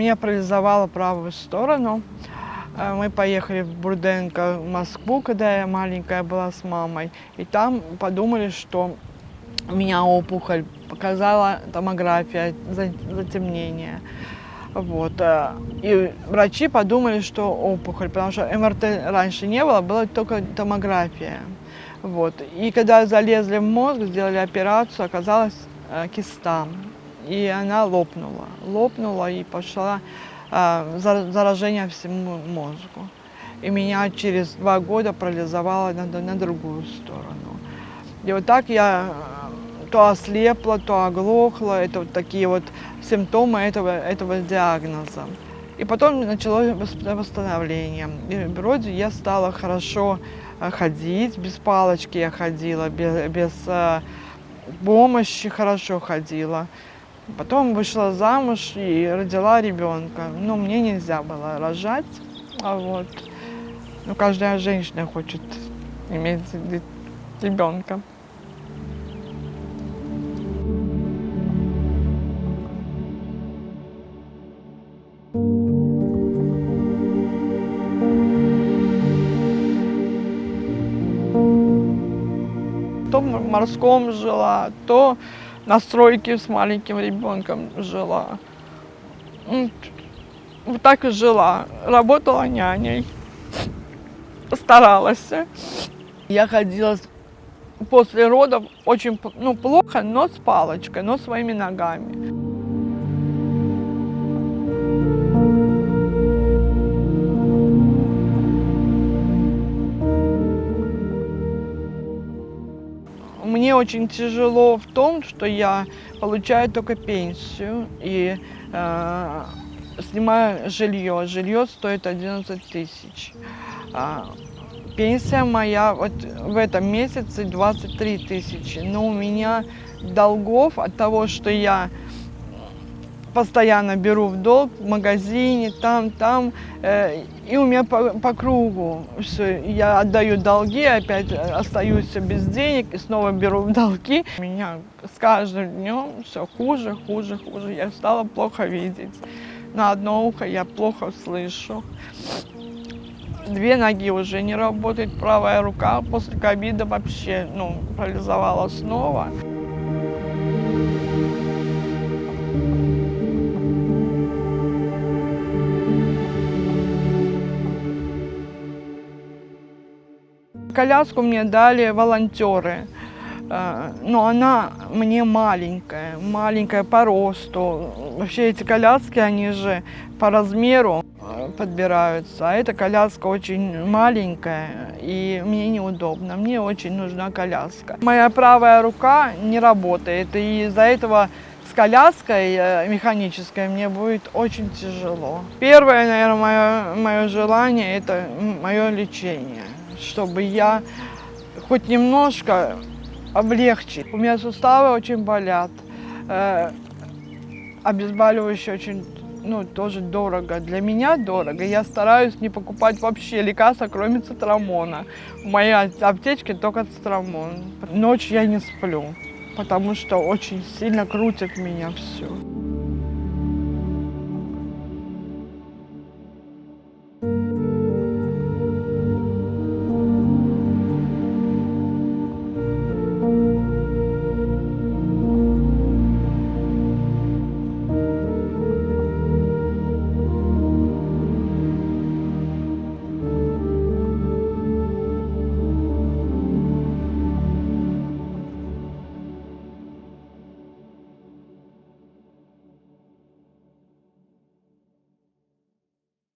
Меня парализовало правую сторону. Мы поехали в Бурденко, в Москву, когда я маленькая была с мамой. И там подумали, что у меня опухоль. Показала томография, затемнение. Вот. И врачи подумали, что опухоль, потому что МРТ раньше не было, была только томография. Вот. И когда залезли в мозг, сделали операцию, оказалась киста. И она лопнула. Лопнула и пошла заражение всему мозгу. И меня через 2 года парализовало на другую сторону. И вот так я то ослепла, то оглохла. Это вот такие вот симптомы этого диагноза. И потом началось восстановление. И вроде я стала хорошо ходить, без палочки я ходила, без помощи хорошо ходила. Потом вышла замуж и родила ребенка. Ну, мне нельзя было рожать, вот. Ну, каждая женщина хочет иметь ребенка. То в морском жила, то на стройке с маленьким ребенком жила. Вот так и жила. Работала няней. Старалась. Я ходила после родов очень плохо, но с палочкой, но своими ногами. Мне очень тяжело в том, что я получаю только пенсию и снимаю жилье. Жилье стоит 11 тысяч. Пенсия моя вот в этом месяце 23 тысячи. Но у меня долгов от того, что я постоянно беру в долг в магазине, там, и у меня по кругу все. Я отдаю долги, опять остаюсь без денег и снова беру в долги. У меня с каждым днем все хуже, хуже, хуже. Я стала плохо видеть. На одно ухо я плохо слышу. 2 ноги уже не работают, правая рука после ковида вообще парализовала снова. Коляску мне дали волонтеры, но она мне маленькая по росту. Вообще эти коляски, они же по размеру подбираются, а эта коляска очень маленькая, и мне неудобно, мне очень нужна коляска. Моя правая рука не работает, и из-за этого с коляской механической мне будет очень тяжело. Первое, наверное, мое желание – это мое лечение, чтобы я хоть немножко облегчить. У меня суставы очень болят, обезболивающие очень, тоже дорого. Для меня дорого. Я стараюсь не покупать вообще лекарства, кроме цитрамона. В моей аптечке только цитрамон. Ночью я не сплю, потому что очень сильно крутит меня все.